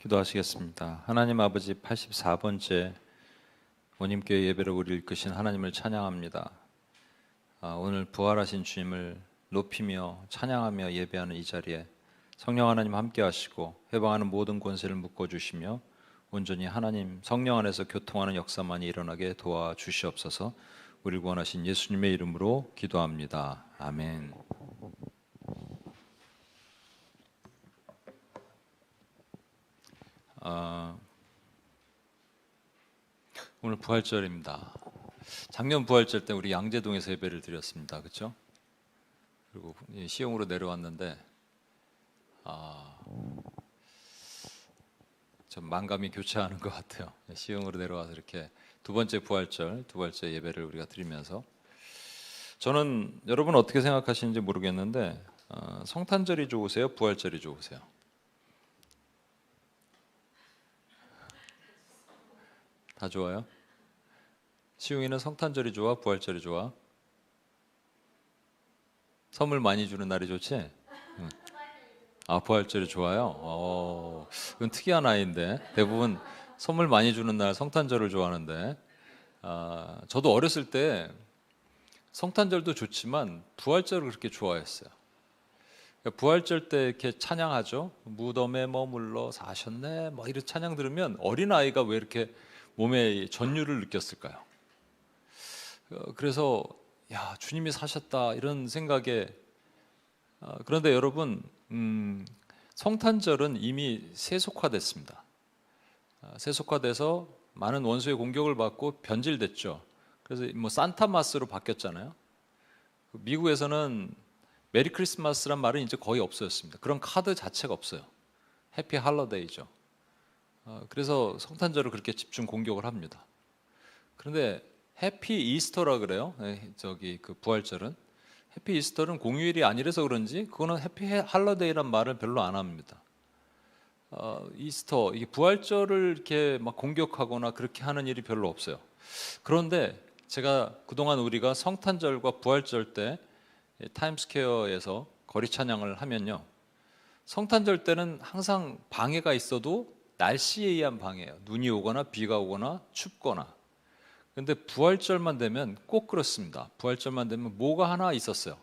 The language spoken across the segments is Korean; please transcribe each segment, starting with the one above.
기도하시겠습니다. 하나님 아버지, 84번째 원님교회 예배를 우리 이끄신 하나님을 찬양합니다. 오늘 부활하신 주님을 높이며 찬양하며 예배하는 이 자리에 성령 하나님 함께 하시고 해방하는 모든 권세를 묶어주시며 온전히 하나님 성령 안에서 교통하는 역사만이 일어나게 도와주시옵소서. 우리를 구원하신 예수님의 이름으로 기도합니다. 아멘. 오늘 부활절입니다. 작년 부활절 때 우리 양재동에서 예배를 드렸습니다. 그렇죠? 그리고 시흥으로 내려왔는데 좀 만감이 교차하는 것 같아요. 시흥으로 내려와서 이렇게 두 번째 예배를 우리가 드리면서 저는 여러분 어떻게 생각하시는지 모르겠는데 성탄절이 좋으세요? 부활절이 좋으세요? 다 좋아요? 시웅이는 성탄절이 좋아? 부활절이 좋아? 선물 많이 주는 날이 좋지? 응. 부활절이 좋아요? 이건 특이한 아이인데 대부분 선물 많이 주는 날 성탄절을 좋아하는데 저도 어렸을 때 성탄절도 좋지만 부활절을 그렇게 좋아했어요. 부활절 때 이렇게 찬양하죠. 무덤에 머물러 사셨네 이런 찬양 들으면 어린아이가 왜 이렇게 몸에 전율을 느꼈을까요? 그래서 주님이 사셨다 이런 생각에 그런데 여러분 성탄절은 이미 세속화됐습니다. 세속화돼서 많은 원수의 공격을 받고 변질됐죠. 그래서 산타마스로 바뀌었잖아요. 미국에서는 메리 크리스마스란 말은 이제 거의 없어졌습니다. 그런 카드 자체가 없어요. 해피 할러데이죠. 그래서 성탄절을 그렇게 집중 공격을 합니다. 그런데 해피 이스터라 그래요. 그 부활절은 해피 이스터는 공휴일이 아니라서 그런지 그거는 해피 할러데이란 말을 별로 안 합니다. 이스터 이게 부활절을 이렇게 막 공격하거나 그렇게 하는 일이 별로 없어요. 그런데 제가 그동안 우리가 성탄절과 부활절 때 타임스퀘어에서 거리 찬양을 하면요, 성탄절 때는 항상 방해가 있어도 날씨에 의한 방해예요. 눈이 오거나 비가 오거나 춥거나. 근데 부활절만 되면 꼭 그렇습니다. 부활절만 되면 뭐가 하나 있었어요.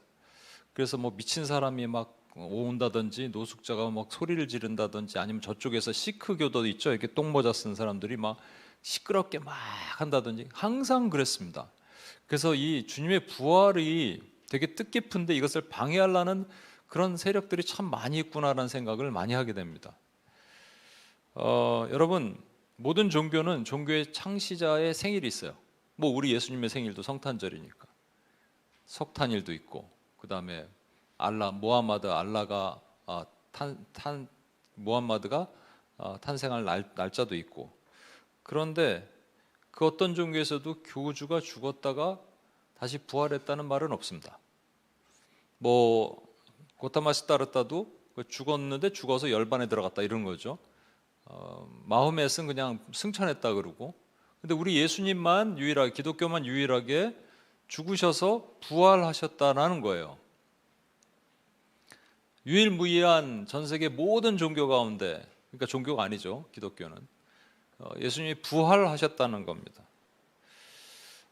그래서 미친 사람이 막 온다든지 노숙자가 막 소리를 지른다든지 아니면 저쪽에서 시크교도 있죠. 이렇게 똥모자 쓴 사람들이 막 시끄럽게 막 한다든지 항상 그랬습니다. 그래서 이 주님의 부활이 되게 뜻깊은데 이것을 방해하려는 그런 세력들이 참 많이 있구나라는 생각을 많이 하게 됩니다. 여러분 모든 종교는 종교의 창시자의 생일이 있어요. 우리 예수님의 생일도 성탄절이니까 석탄일도 있고, 그 다음에 모하마드가 탄생할 날짜도 있고. 그런데 그 어떤 종교에서도 교주가 죽었다가 다시 부활했다는 말은 없습니다. 고타마시 따르따도 죽었는데 죽어서 열반에 들어갔다 이런 거죠. 마호멧은 그냥 승천했다 그러고. 근데 우리 예수님만 유일하게, 기독교만 유일하게 죽으셔서 부활하셨다라는 거예요. 유일무이한 전 세계 모든 종교 가운데, 그러니까 종교가 아니죠, 기독교는 예수님이 부활하셨다는 겁니다.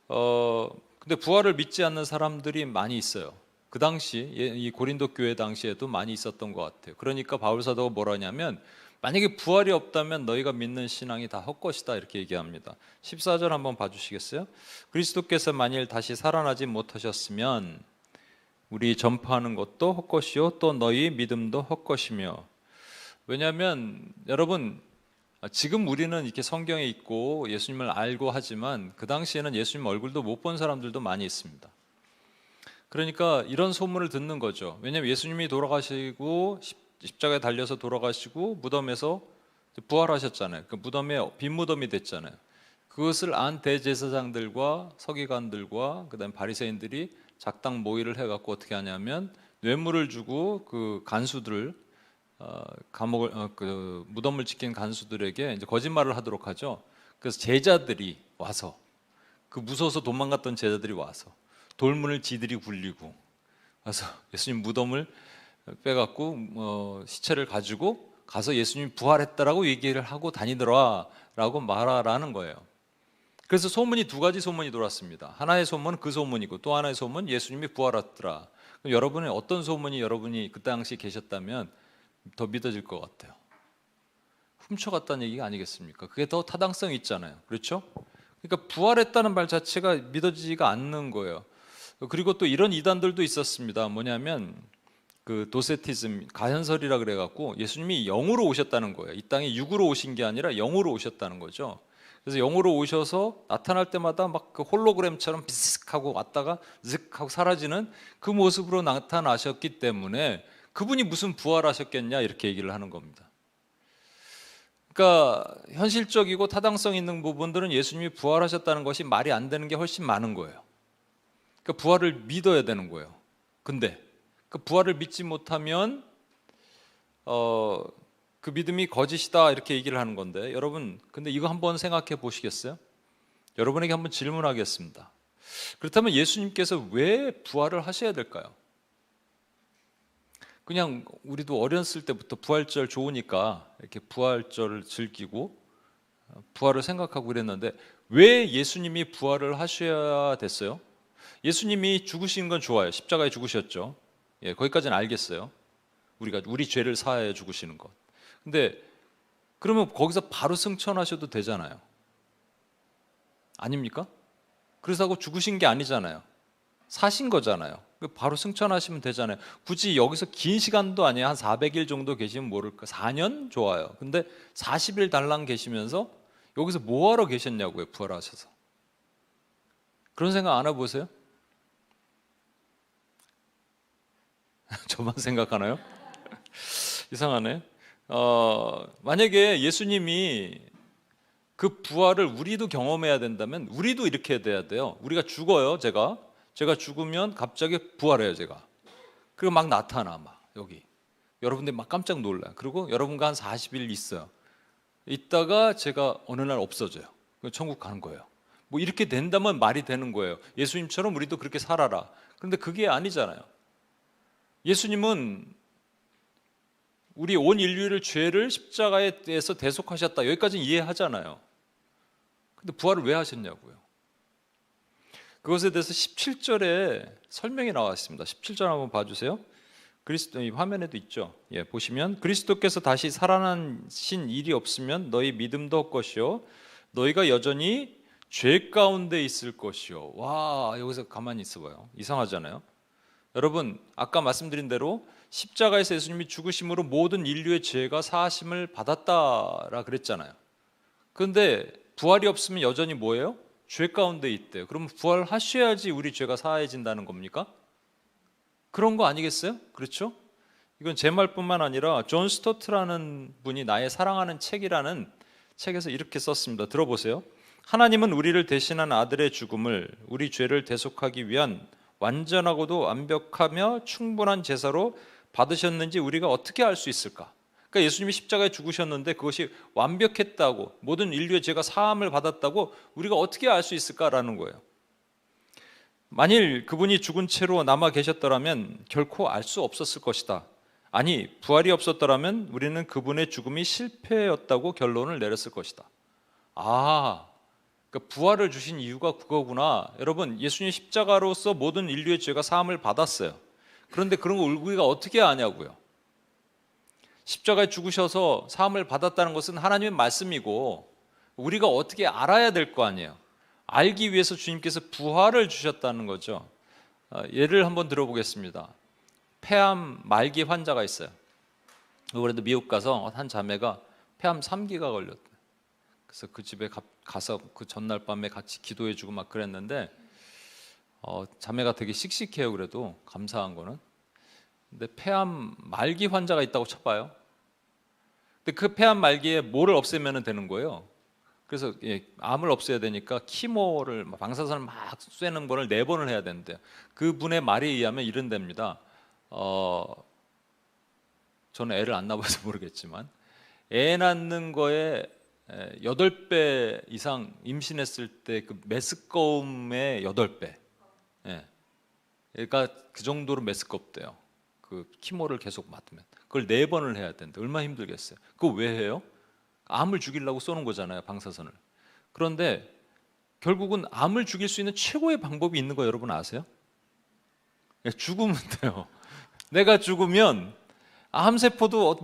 근데 부활을 믿지 않는 사람들이 많이 있어요. 그 당시 이 고린도 교회 당시에도 많이 있었던 것 같아요. 그러니까 바울 사도가 뭐라 하냐면 만약에 부활이 없다면 너희가 믿는 신앙이 다 헛것이다 이렇게 얘기합니다. 14절 한번 봐주시겠어요? 그리스도께서 만일 다시 살아나지 못하셨으면 우리 전파하는 것도 헛것이요 또 너희 믿음도 헛것이며. 왜냐하면 여러분 지금 우리는 이렇게 성경에 있고 예수님을 알고 하지만 그 당시에는 예수님 얼굴도 못 본 사람들도 많이 있습니다. 그러니까 이런 소문을 듣는 거죠. 왜냐하면 예수님이 돌아가시고 십자가에 달려서 돌아가시고 무덤에서 부활하셨잖아요. 그 무덤에 빈 무덤이 됐잖아요. 그것을 안 대제사장들과 서기관들과 그다음 바리새인들이 작당 모의를 해갖고 어떻게 하냐면 뇌물을 주고 그 간수들 그 무덤을 지킨 간수들에게 이제 거짓말을 하도록 하죠. 그래서 제자들이 와서 그 무서워서 도망갔던 제자들이 와서 돌문을 지들이 굴리고 와서 예수님 무덤을 빼갖고 시체를 가지고 가서 예수님이 부활했다라고 얘기를 하고 다니더라라고 말하라는 거예요. 그래서 소문이 두 가지 소문이 돌았습니다. 하나의 소문은 그 소문이고 또 하나의 소문 예수님이 부활했더라. 여러분은 어떤 소문이 여러분이 그 당시 계셨다면 더 믿어질 것 같아요? 훔쳐갔다는 얘기가 아니겠습니까? 그게 더 타당성이 있잖아요. 그렇죠? 그러니까 부활했다는 말 자체가 믿어지지가 않는 거예요. 그리고 또 이런 이단들도 있었습니다. 뭐냐면 그 도세티즘, 가현설이라 그래갖고 예수님이 영으로 오셨다는 거예요. 이 땅에 육으로 오신 게 아니라 영으로 오셨다는 거죠. 그래서 영으로 오셔서 나타날 때마다 막 그 홀로그램처럼 비스하고 왔다가 슥 하고 사라지는 그 모습으로 나타나셨기 때문에 그분이 무슨 부활하셨겠냐 이렇게 얘기를 하는 겁니다. 그러니까 현실적이고 타당성 있는 부분들은 예수님이 부활하셨다는 것이 말이 안 되는 게 훨씬 많은 거예요. 그러니까 부활을 믿어야 되는 거예요. 근데 그 부활을 믿지 못하면 그 믿음이 거짓이다 이렇게 얘기를 하는 건데, 여러분 근데 이거 한번 생각해 보시겠어요? 여러분에게 한번 질문하겠습니다. 그렇다면 예수님께서 왜 부활을 하셔야 될까요? 그냥 우리도 어렸을 때부터 부활절 좋으니까 이렇게 부활절을 즐기고 부활을 생각하고 그랬는데 왜 예수님이 부활을 하셔야 됐어요? 예수님이 죽으신 건 좋아요. 십자가에 죽으셨죠. 예, 거기까지는 알겠어요. 우리 죄를 사하여 죽으시는 것. 근데 그러면 거기서 바로 승천하셔도 되잖아요. 아닙니까? 그래서 하고 죽으신 게 아니잖아요. 사신 거잖아요. 바로 승천하시면 되잖아요. 굳이 여기서 긴 시간도 아니에요. 한 400일 정도 계시면 모를까. 4년? 좋아요. 근데 40일 달랑 계시면서 여기서 뭐하러 계셨냐고요. 부활하셔서. 그런 생각 안 해보세요? 저만 생각하나요? 이상하네. 만약에 예수님이 그 부활을 우리도 경험해야 된다면 우리도 이렇게 돼야 돼요. 우리가 죽어요. 제가 죽으면 갑자기 부활해요. 제가. 그리고 막 나타나 막 여기. 여러분들 막 깜짝 놀라요. 그리고 여러분과 한 40일 있어요. 있다가 제가 어느 날 없어져요. 천국 가는 거예요. 뭐 이렇게 된다면 말이 되는 거예요. 예수님처럼 우리도 그렇게 살아라. 그런데 그게 아니잖아요. 예수님은 우리 온 인류의 죄를 십자가에 대해서 대속하셨다. 여기까지는 이해하잖아요. 근데 부활을 왜 하셨냐고요. 그것에 대해서 17절에 설명이 나와 있습니다. 17절 한번 봐주세요. 그리스도, 이 화면에도 있죠. 예, 보시면 그리스도께서 다시 살아나신 일이 없으면 너희 믿음도 헛것이요 너희가 여전히 죄 가운데 있을 것이요. 와, 여기서 가만히 있어봐요. 이상하잖아요. 여러분 아까 말씀드린 대로 십자가에서 예수님이 죽으심으로 모든 인류의 죄가 사하심을 받았다라 그랬잖아요. 그런데 부활이 없으면 여전히 뭐예요? 죄 가운데 있대요. 그러면 부활하셔야지 우리 죄가 사해진다는 겁니까? 그런 거 아니겠어요? 그렇죠? 이건 제 말뿐만 아니라 존 스토트라는 분이 나의 사랑하는 책이라는 책에서 이렇게 썼습니다. 들어보세요. 하나님은 우리를 대신한 아들의 죽음을 우리 죄를 대속하기 위한 완전하고도 완벽하며 충분한 제사로 받으셨는지 우리가 어떻게 알 수 있을까? 그러니까 예수님이 십자가에 죽으셨는데 그것이 완벽했다고, 모든 인류의 죄가 사함을 받았다고 우리가 어떻게 알 수 있을까라는 거예요. 만일 그분이 죽은 채로 남아 계셨더라면 결코 알 수 없었을 것이다. 아니, 부활이 없었더라면 우리는 그분의 죽음이 실패였다고 결론을 내렸을 것이다. 그러니까 부활을 주신 이유가 그거구나. 여러분, 예수님 십자가로서 모든 인류의 죄가 사함을 받았어요. 그런데 그런 걸 우리가 어떻게 아냐고요. 십자가에 죽으셔서 사함을 받았다는 것은 하나님의 말씀이고 우리가 어떻게 알아야 될 거 아니에요. 알기 위해서 주님께서 부활을 주셨다는 거죠. 예를 한번 들어보겠습니다. 폐암 말기 환자가 있어요. 그래도 미국 가서 한 자매가 폐암 3기가 걸렸대. 그래서 그 집에 가서 그 전날 밤에 같이 기도해주고 막 그랬는데 자매가 되게 씩씩해요. 그래도 감사한 거는. 근데 폐암 말기 환자가 있다고 쳐봐요. 근데 그 폐암 말기에 뭐를 없애면 되는 거예요. 그래서 암을 없애야 되니까 키모를 방사선을 막 쐬는 거를 4번을 해야 된대요. 그분의 말에 의하면 이런답니다. 저는 애를 안 낳아서 모르겠지만 애 낳는 거에 8배 이상 임신했을 때 그 메스꺼움의 8배. 그러니까 그 정도로 메스껍대요. 그 키모를 계속 맞으면. 그걸 4번을 해야 된다. 얼마나 힘들겠어요. 그거 왜 해요? 암을 죽이려고 쏘는 거잖아요, 방사선을. 그런데 결국은 암을 죽일 수 있는 최고의 방법이 있는 거 여러분 아세요? 죽으면 돼요. 내가 죽으면 암세포도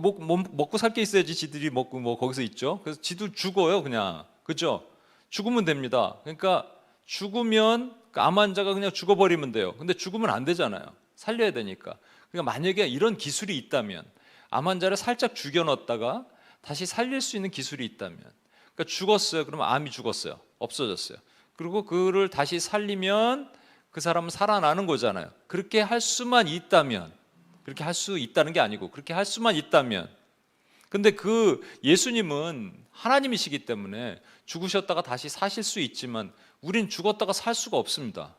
먹고 살 게 있어야지 지들이 먹고 뭐 거기서 있죠. 그래서 지도 죽어요, 그냥. 그죠? 죽으면 됩니다. 그러니까 죽으면 암 환자가 그냥 죽어버리면 돼요. 근데 죽으면 안 되잖아요. 살려야 되니까. 그러니까 만약에 이런 기술이 있다면, 암 환자를 살짝 죽여 넣었다가 다시 살릴 수 있는 기술이 있다면, 그러니까 죽었어요. 그러면 암이 죽었어요. 없어졌어요. 그리고 그를 다시 살리면 그 사람은 살아나는 거잖아요. 그렇게 할 수만 있다면, 그렇게 할 수 있다는 게 아니고 그렇게 할 수만 있다면. 근데 그 예수님은 하나님이시기 때문에 죽으셨다가 다시 사실 수 있지만 우린 죽었다가 살 수가 없습니다.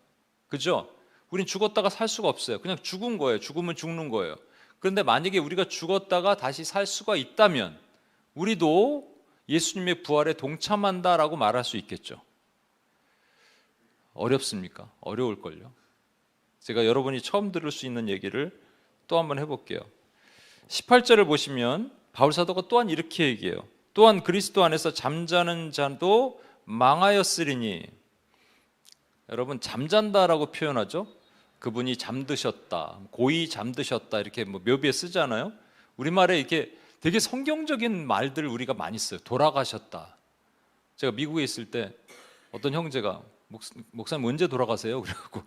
그죠? 우린 죽었다가 살 수가 없어요. 그냥 죽은 거예요. 죽으면 죽는 거예요. 그런데 만약에 우리가 죽었다가 다시 살 수가 있다면 우리도 예수님의 부활에 동참한다라고 말할 수 있겠죠. 어렵습니까? 어려울걸요. 제가 여러분이 처음 들을 수 있는 얘기를 또 한번 해볼게요. 18절을 보시면 바울사도가 또한 이렇게 얘기해요. 또한 그리스도 안에서 잠자는 자도 망하였으리니. 여러분, 잠잔다라고 표현하죠. 그분이 잠드셨다, 고이 잠드셨다, 이렇게 뭐 묘비에 쓰잖아요. 우리말에 이렇게 되게 성경적인 말들 우리가 많이 써요. 돌아가셨다. 제가 미국에 있을 때 어떤 형제가 목사님 언제 돌아가세요? 그래갖고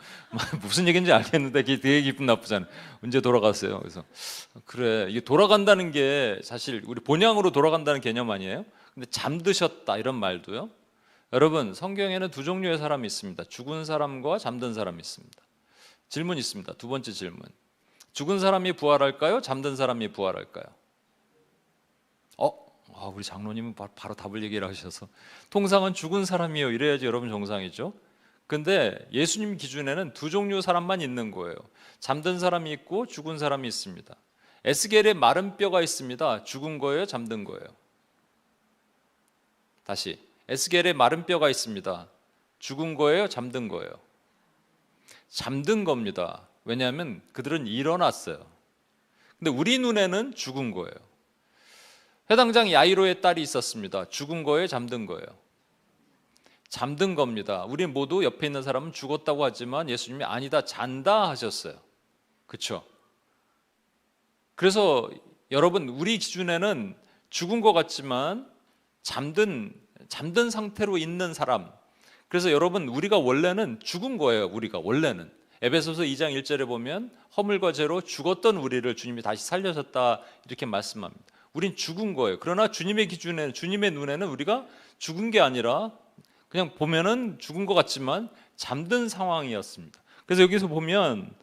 무슨 얘기인지 알겠는데 되게 기분 나쁘잖아요. 언제 돌아가세요? 그래서 그래, 이게 돌아간다는 게 사실 우리 본향으로 돌아간다는 개념 아니에요? 근데 잠드셨다 이런 말도요. 여러분, 성경에는 두 종류의 사람이 있습니다. 죽은 사람과 잠든 사람이 있습니다. 질문 있습니다. 두 번째 질문. 죽은 사람이 부활할까요? 잠든 사람이 부활할까요? 우리 장로님은 바로 답을 얘기를 하셔서 통상은 죽은 사람이요 이래야지 여러분 정상이죠. 근데 예수님 기준에는 두 종류 사람만 있는 거예요. 잠든 사람이 있고 죽은 사람이 있습니다. 에스겔에 마른 뼈가 있습니다. 죽은 거예요? 잠든 거예요? 다시, 에스겔에 마른 뼈가 있습니다. 죽은 거예요? 잠든 거예요? 잠든 겁니다. 왜냐하면 그들은 일어났어요. 근데 우리 눈에는 죽은 거예요. 회당장 야이로의 딸이 있었습니다. 죽은 거예요? 잠든 거예요? 잠든 겁니다. 우리 모두 옆에 있는 사람은 죽었다고 하지만 예수님이 아니다, 잔다 하셨어요. 그렇죠? 그래서 여러분, 우리 기준에는 죽은 것 같지만 잠든 상태로 있는 사람. 그래서 여러분, 우리가 원래는 죽은 거예요. 우리가 원래는 에베소서 2장 1절에 보면 허물과 죄로 죽었던 우리를 주님이 다시 살려셨다 이렇게 말씀합니다. 우린 죽은 거예요. 그러나 주님의 기준에, 주님의 눈에는 우리가 죽은 게 아니라 그냥 보면은 죽은 것 같지만 잠든 상황이었습니다. 그래서 여기서 보면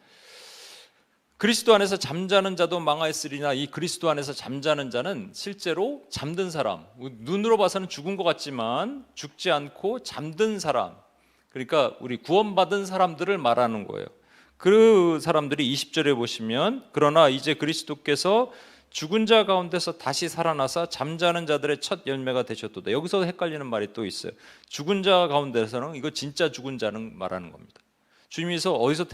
그리스도 안에서 잠자는 자도 망하였으리나, 이 그리스도 안에서 잠자는 자는 실제로 잠든 사람, 눈으로 봐서는 죽은 것 같지만 죽지 않고 잠든 사람, 그러니까 우리 구원받은 사람들을 말하는 거예요. 그 사람들이 20절에 보시면 그러나 이제 그리스도께서 죽은 자 가운데서 다시 살아나사 잠자는 자들의 첫 열매가 되셨도다. 여기서 헷갈리는 말이 또 있어요. 죽은 자 가운데서는 이거 진짜 죽은 자는 말하는 겁니다. 주님께서 어디서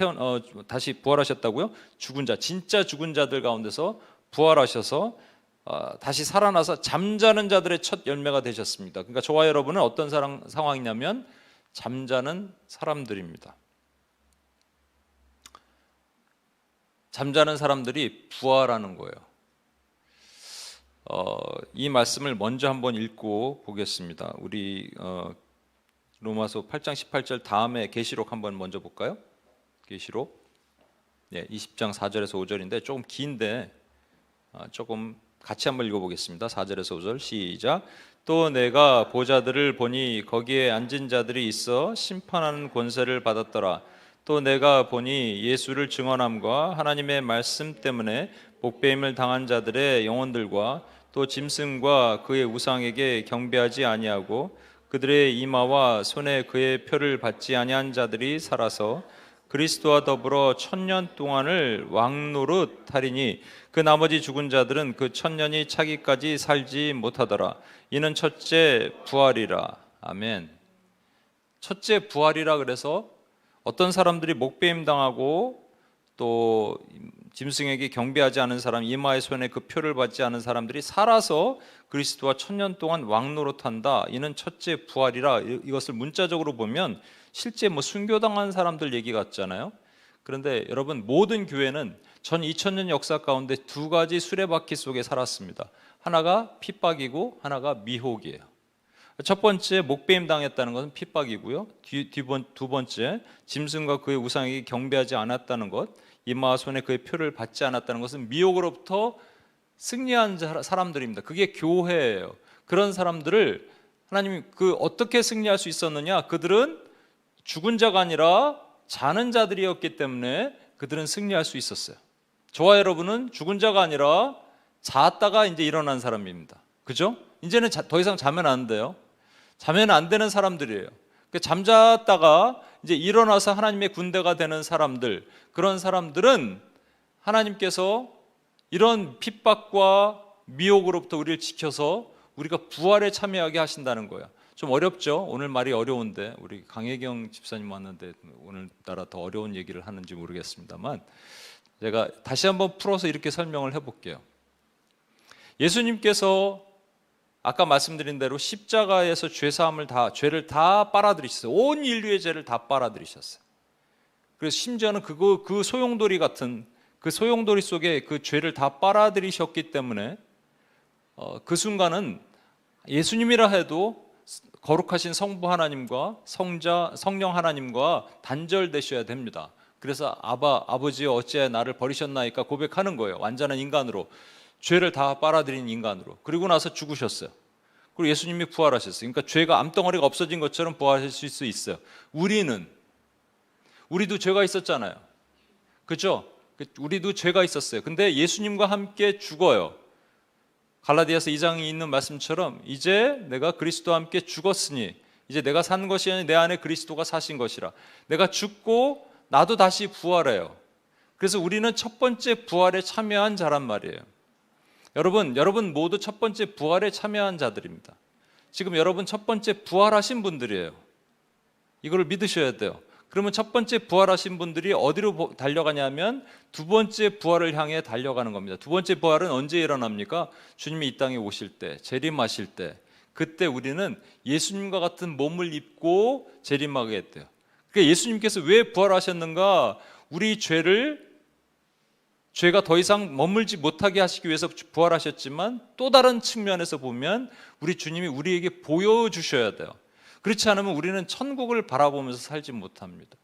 다시 부활하셨다고요? 죽은 자, 진짜 죽은 자들 가운데서 부활하셔서 다시 살아나서 잠자는 자들의 첫 열매가 되셨습니다. 그러니까 저와 여러분은 어떤 상황이냐면 잠자는 사람들입니다. 잠자는 사람들이 부활하는 거예요. 이 말씀을 먼저 한번 읽고 보겠습니다. 우리 로마서 8장 18절 다음에 계시록 한번 먼저 볼까요? 계시록 20장 4절에서 5절인데 조금 긴데 조금 같이 한번 읽어보겠습니다. 4절에서 5절 시작. 또 내가 보좌들을 보니 거기에 앉은 자들이 있어 심판하는 권세를 받았더라. 또 내가 보니 예수를 증언함과 하나님의 말씀 때문에 복배임을 당한 자들의 영혼들과 또 짐승과 그의 우상에게 경배하지 아니하고 그들의 이마와 손에 그의 표를 받지 아니한 자들이 살아서 그리스도와 더불어 1000년 동안을 왕노릇하리니 그 나머지 죽은 자들은 그 1000년이 차기까지 살지 못하더라. 이는 첫째 부활이라. 아멘. 첫째 부활이라. 그래서 어떤 사람들이 목배임 당하고 또 짐승에게 경배하지 않은 사람, 이마의 손에 그 표를 받지 않은 사람들이 살아서 그리스도와 1000년 동안 왕노릇한다. 이는 첫째 부활이라. 이것을 문자적으로 보면 실제 순교당한 사람들 얘기 같잖아요. 그런데 여러분, 모든 교회는 전 2000년 역사 가운데 두 가지 수레바퀴 속에 살았습니다. 하나가 핍박이고 하나가 미혹이에요. 첫 번째, 목배임 당했다는 것은 핍박이고요. 두 번째, 짐승과 그의 우상에게 경배하지 않았다는 것, 이마와 손에 그의 표를 받지 않았다는 것은 미혹으로부터 승리한 사람들입니다. 그게 교회예요. 그런 사람들을 하나님이 어떻게 승리할 수 있었느냐? 그들은 죽은 자가 아니라 자는 자들이었기 때문에 그들은 승리할 수 있었어요. 저와 여러분은 죽은 자가 아니라 잤다가 이제 일어난 사람입니다. 그죠? 이제는 더 이상 자면 안 돼요. 자면 안 되는 사람들이에요. 잠잤다가 이제 일어나서 하나님의 군대가 되는 사람들, 그런 사람들은 하나님께서 이런 핍박과 미혹으로부터 우리를 지켜서 우리가 부활에 참여하게 하신다는 거예요. 좀 어렵죠? 오늘 말이 어려운데, 우리 강혜경 집사님 왔는데 오늘따라 더 어려운 얘기를 하는지 모르겠습니다만, 제가 다시 한번 풀어서 이렇게 설명을 해볼게요. 예수님께서 아까 말씀드린 대로 십자가에서 죄를 다 빨아들이셨어요. 온 인류의 죄를 다 빨아들이셨어요. 그래서 심지어는 그 소용돌이 같은 그 소용돌이 속에 그 죄를 다 빨아들이셨기 때문에 그 순간은 예수님이라 해도 거룩하신 성부 하나님과 성령 하나님과 단절되셔야 됩니다. 그래서 아버지여 어찌하여 나를 버리셨나이까 고백하는 거예요. 완전한 인간으로, 죄를 다 빨아들인 인간으로. 그리고 나서 죽으셨어요. 그리고 예수님이 부활하셨어요. 그러니까 죄가 암덩어리가 없어진 것처럼 부활하실 수 있어요. 우리도 죄가 있었잖아요. 그렇죠? 우리도 죄가 있었어요. 근데 예수님과 함께 죽어요. 갈라디아서 2장에 있는 말씀처럼 이제 내가 그리스도와 함께 죽었으니 이제 내가 산 것이 아니라 내 안에 그리스도가 사신 것이라. 내가 죽고 나도 다시 부활해요. 그래서 우리는 첫 번째 부활에 참여한 자란 말이에요. 여러분 모두 첫 번째 부활에 참여한 자들입니다. 지금 여러분 첫 번째 부활하신 분들이에요. 이걸 믿으셔야 돼요. 그러면 첫 번째 부활하신 분들이 어디로 달려가냐면 두 번째 부활을 향해 달려가는 겁니다. 두 번째 부활은 언제 일어납니까? 주님이 이 땅에 오실 때, 재림하실 때, 그때 우리는 예수님과 같은 몸을 입고 재림하게 돼요. 그러니까 예수님께서 왜 부활하셨는가? 우리 죄가 더 이상 머물지 못하게 하시기 위해서 부활하셨지만 또 다른 측면에서 보면 우리 주님이 우리에게 보여주셔야 돼요. 그렇지 않으면 우리는 천국을 바라보면서 살지 못합니다.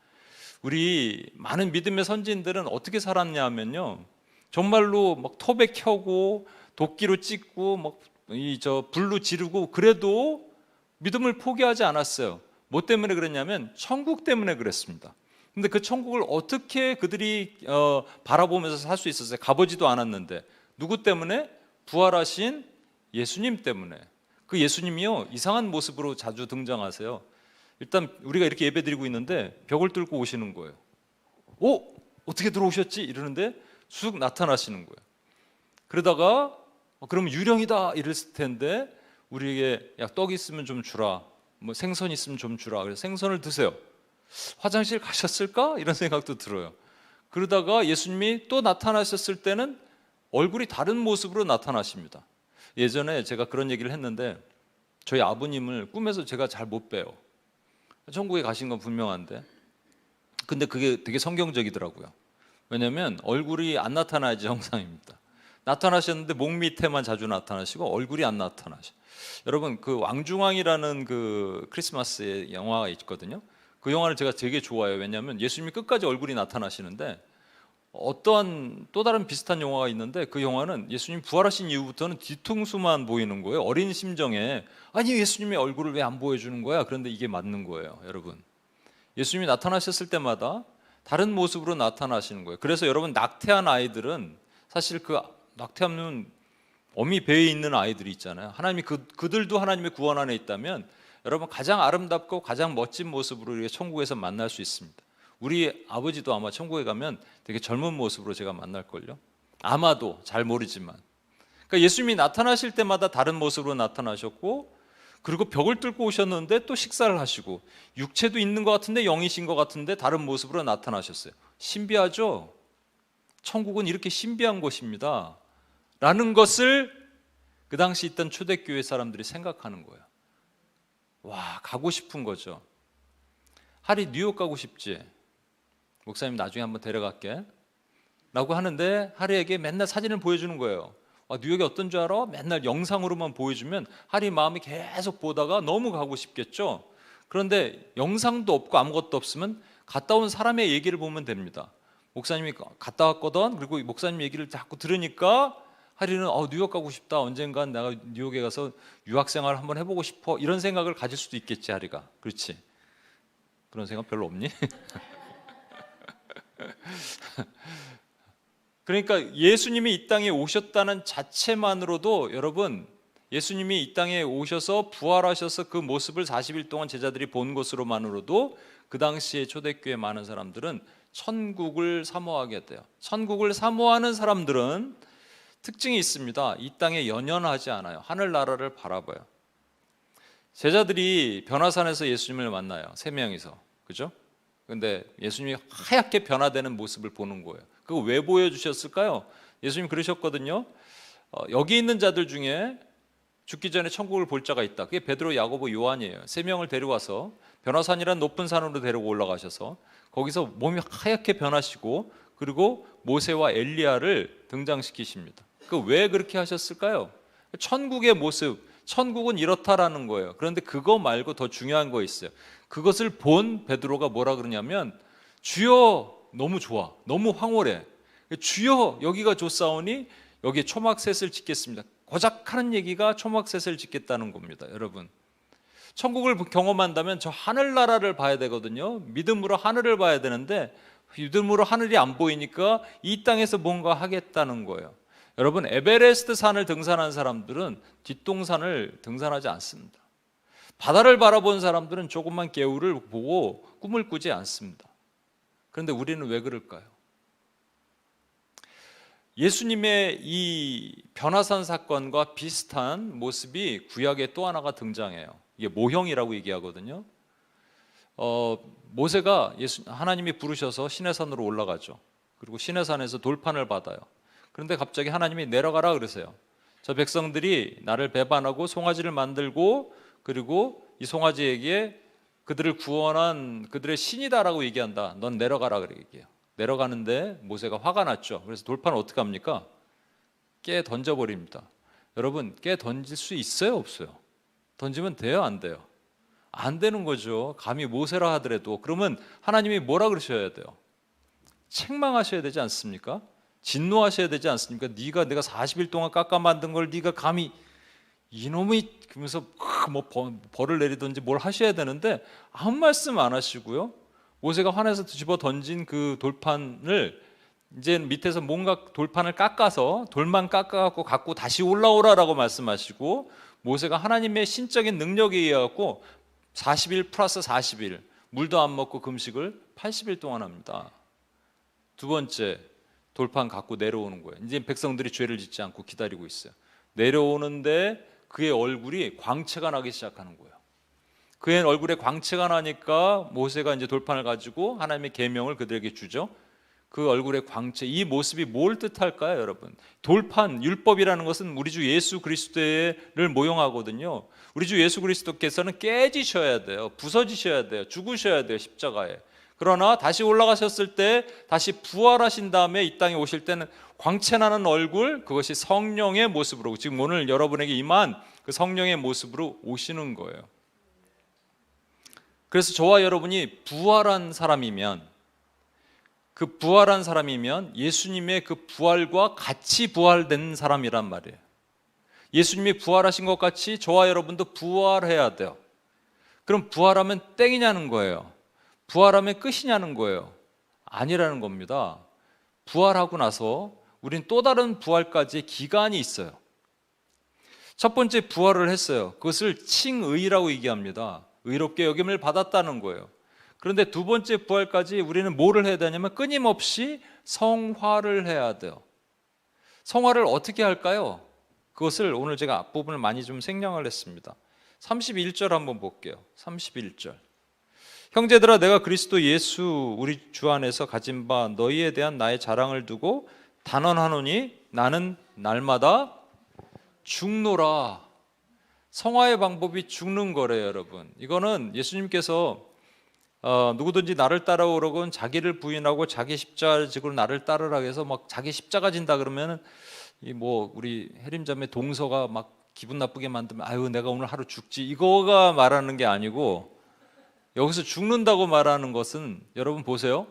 우리 많은 믿음의 선진들은 어떻게 살았냐면요, 정말로 막 톱에 켜고 도끼로 찍고 불로 지르고 그래도 믿음을 포기하지 않았어요. 뭐 때문에 그랬냐면 천국 때문에 그랬습니다. 근데 그 천국을 어떻게 그들이 바라보면서 살 수 있었어요? 가보지도 않았는데. 누구 때문에? 부활하신 예수님 때문에. 그 예수님이요, 이상한 모습으로 자주 등장하세요. 일단 우리가 이렇게 예배드리고 있는데 벽을 뚫고 오시는 거예요. 어떻게 들어오셨지? 이러는데 쑥 나타나시는 거예요. 그러다가 그러면 유령이다 이랬을 텐데 우리에게 야, 떡 있으면 좀 주라, 생선 있으면 좀 주라. 그래서 생선을 드세요. 화장실 가셨을까? 이런 생각도 들어요. 그러다가 예수님이 또 나타나셨을 때는 얼굴이 다른 모습으로 나타나십니다. 예전에 제가 그런 얘기를 했는데 저희 아버님을 꿈에서 제가 잘 못 봬요. 천국에 가신 건 분명한데, 근데 그게 되게 성경적이더라고요. 왜냐하면 얼굴이 안 나타나야지 정상입니다. 나타나셨는데 목 밑에만 자주 나타나시고 얼굴이 안 나타나셔. 여러분, 그 왕중왕이라는 그 크리스마스의 영화가 있거든요. 그 영화를 제가 되게 좋아해요. 왜냐하면 예수님이 끝까지 얼굴이 나타나시는데, 어떠한 또 다른 비슷한 영화가 있는데 그 영화는 예수님 부활하신 이후부터는 뒤통수만 보이는 거예요. 어린 심정에 아니 예수님의 얼굴을 왜 안 보여주는 거야? 그런데 이게 맞는 거예요. 여러분, 예수님이 나타나셨을 때마다 다른 모습으로 나타나시는 거예요. 그래서 여러분, 낙태한 아이들은 사실 그 낙태하면 어미 배에 있는 아이들이 있잖아요. 하나님이 그들도 하나님의 구원 안에 있다면 여러분, 가장 아름답고 가장 멋진 모습으로 우리가 천국에서 만날 수 있습니다. 우리 아버지도 아마 천국에 가면 되게 젊은 모습으로 제가 만날걸요. 아마도, 잘 모르지만. 그러니까 예수님이 나타나실 때마다 다른 모습으로 나타나셨고, 그리고 벽을 뚫고 오셨는데 또 식사를 하시고, 육체도 있는 것 같은데 영이신 것 같은데 다른 모습으로 나타나셨어요. 신비하죠? 천국은 이렇게 신비한 곳입니다 라는 것을 그 당시 있던 초대교회 사람들이 생각하는 거예요. 와, 가고 싶은 거죠. 하리 뉴욕 가고 싶지? 목사님 나중에 한번 데려갈게 라고 하는데 하리에게 맨날 사진을 보여주는 거예요. 뉴욕이 어떤 줄 알아? 맨날 영상으로만 보여주면 하리 마음이 계속 보다가 너무 가고 싶겠죠. 그런데 영상도 없고 아무것도 없으면 갔다 온 사람의 얘기를 보면 됩니다. 목사님이 갔다 왔거든. 그리고 목사님 얘기를 자꾸 들으니까 하리는 뉴욕 가고 싶다. 언젠간 내가 뉴욕에 가서 유학생활 한번 해보고 싶어. 이런 생각을 가질 수도 있겠지, 하리가. 그렇지? 그런 생각 별로 없니? 그러니까 예수님이 이 땅에 오셨다는 자체만으로도, 여러분, 예수님이 이 땅에 오셔서 부활하셔서 그 모습을 40일 동안 제자들이 본 것으로만으로도 그 당시에 초대교회 많은 사람들은 천국을 사모하게 돼요. 천국을 사모하는 사람들은 특징이 있습니다. 이 땅에 연연하지 않아요. 하늘나라를 바라봐요. 제자들이 변화산에서 예수님을 만나요. 3명이서. 그죠? 근데 예수님이 하얗게 변화되는 모습을 보는 거예요. 그거 왜 보여주셨을까요? 예수님 그러셨거든요. 여기 있는 자들 중에 죽기 전에 천국을 볼 자가 있다. 그게 베드로, 야고보, 요한이에요. 3명을 데려와서 변화산이라는 높은 산으로 데리고 올라가셔서 거기서 몸이 하얗게 변하시고, 그리고 모세와 엘리야를 등장시키십니다. 왜 그렇게 하셨을까요? 천국의 모습, 천국은 이렇다라는 거예요. 그런데 그거 말고 더 중요한 거 있어요. 그것을 본 베드로가 뭐라 그러냐면, 주여 너무 좋아, 너무 황홀해, 주여 여기가 좋사오니 여기에 초막셋을 짓겠습니다. 고작 하는 얘기가 초막셋을 짓겠다는 겁니다. 여러분, 천국을 경험한다면 저 하늘나라를 봐야 되거든요. 믿음으로 하늘을 봐야 되는데 믿음으로 하늘이 안 보이니까 이 땅에서 뭔가 하겠다는 거예요. 여러분, 에베레스트 산을 등산한 사람들은 뒷동산을 등산하지 않습니다. 바다를 바라본 사람들은 조그만 개울을 보고 꿈을 꾸지 않습니다. 그런데 우리는 왜 그럴까요? 예수님의 이 변화산 사건과 비슷한 모습이 구약에 또 하나가 등장해요. 이게 모형이라고 얘기하거든요. 모세가 하나님이 부르셔서 시내산으로 올라가죠. 그리고 시내산에서 돌판을 받아요. 그런데 갑자기 하나님이 내려가라 그러세요. 저 백성들이 나를 배반하고 송아지를 만들고, 그리고 이 송아지에게 그들을 구원한 그들의 신이다라고 얘기한다. 넌 내려가라 그래 얘기해요. 내려가는데 모세가 화가 났죠. 그래서 돌판을 어떻게 합니까? 깨 던져버립니다. 여러분, 깨 던질 수 있어요, 없어요? 던지면 돼요, 안 돼요? 안 되는 거죠. 감히 모세라 하더라도. 그러면 하나님이 뭐라 그러셔야 돼요? 책망하셔야 되지 않습니까? 진노하셔야 되지 않습니까? 내가 40일 동안 깎아 만든 걸 네가 감히, 이놈이, 그러면서 뭐 벌을 내리든지 뭘 하셔야 되는데 아무 말씀 안 하시고요. 모세가 화내서 집어 던진 그 돌판을 이제 밑에서 뭔가 돌판을 깎아서 돌만 깎아갖고 갖고 다시 올라오라라고 말씀하시고, 모세가 하나님의 신적인 능력에 의해 갖고 40일 플러스 40일 물도 안 먹고 금식을 80일 동안 합니다. 두 번째, 돌판 갖고 내려오는 거예요. 이제 백성들이 죄를 짓지 않고 기다리고 있어요. 내려오는데 그의 얼굴이 광채가 나기 시작하는 거예요. 그의 얼굴에 광채가 나니까 모세가 이제 돌판을 가지고 하나님의 계명을 그들에게 주죠. 그 얼굴의 광채, 이 모습이 뭘 뜻할까요, 여러분? 돌판, 율법이라는 것은 우리 주 예수 그리스도를 모형하거든요. 우리 주 예수 그리스도께서는 깨지셔야 돼요. 부서지셔야 돼요. 죽으셔야 돼요, 십자가에. 그러나 다시 올라가셨을 때, 다시 부활하신 다음에 이 땅에 오실 때는 광채나는 얼굴, 그것이 성령의 모습으로, 지금 오늘 여러분에게 임한 그 성령의 모습으로 오시는 거예요. 그래서 저와 여러분이 부활한 사람이면, 예수님의 그 부활과 같이 부활된 사람이란 말이에요. 예수님이 부활하신 것 같이 저와 여러분도 부활해야 돼요. 그럼 부활하면 땡이냐는 거예요. 부활하면 끝이냐는 거예요. 아니라는 겁니다. 부활하고 나서 우린 또 다른 부활까지의 기간이 있어요. 첫 번째 부활을 했어요. 그것을 칭의라고 얘기합니다. 의롭게 여김을 받았다는 거예요. 그런데 두 번째 부활까지 우리는 뭐를 해야 되냐면 끊임없이 성화를 해야 돼요. 성화를 어떻게 할까요? 그것을 오늘 제가 앞부분을 많이 좀 생략을 했습니다. 31절 한번 볼게요. 31절. 형제들아 내가 그리스도 예수 우리 주 안에서 가진 바 너희에 대한 나의 자랑을 두고 단언하노니 나는 날마다 죽노라. 성화의 방법이 죽는 거래요, 여러분. 이거는 예수님께서 누구든지 나를 따라오려고는 자기를 부인하고 자기 십자가를 지고 나를 따르라 해서 막 자기 십자가 진다 그러면은 이 뭐 우리 해림자매 동서가 막 기분 나쁘게 만들면 아유 내가 오늘 하루 죽지 이거가 말하는 게 아니고, 여기서 죽는다고 말하는 것은 여러분 보세요.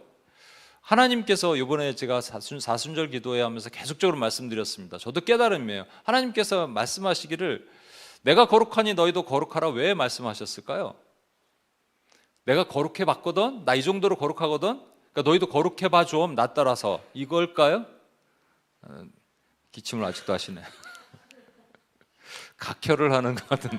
하나님께서 이번에 제가 사순절 기도회 하면서 계속적으로 말씀드렸습니다. 저도 깨달음이에요. 하나님께서 말씀하시기를 내가 거룩하니 너희도 거룩하라 왜 말씀하셨을까요? 내가 거룩해 봤거든? 나 이 정도로 거룩하거든? 그러니까 너희도 거룩해 봐 좀 나 따라서 이걸까요? 기침을 아직도 하시네. 각혈을 하는 것 같은.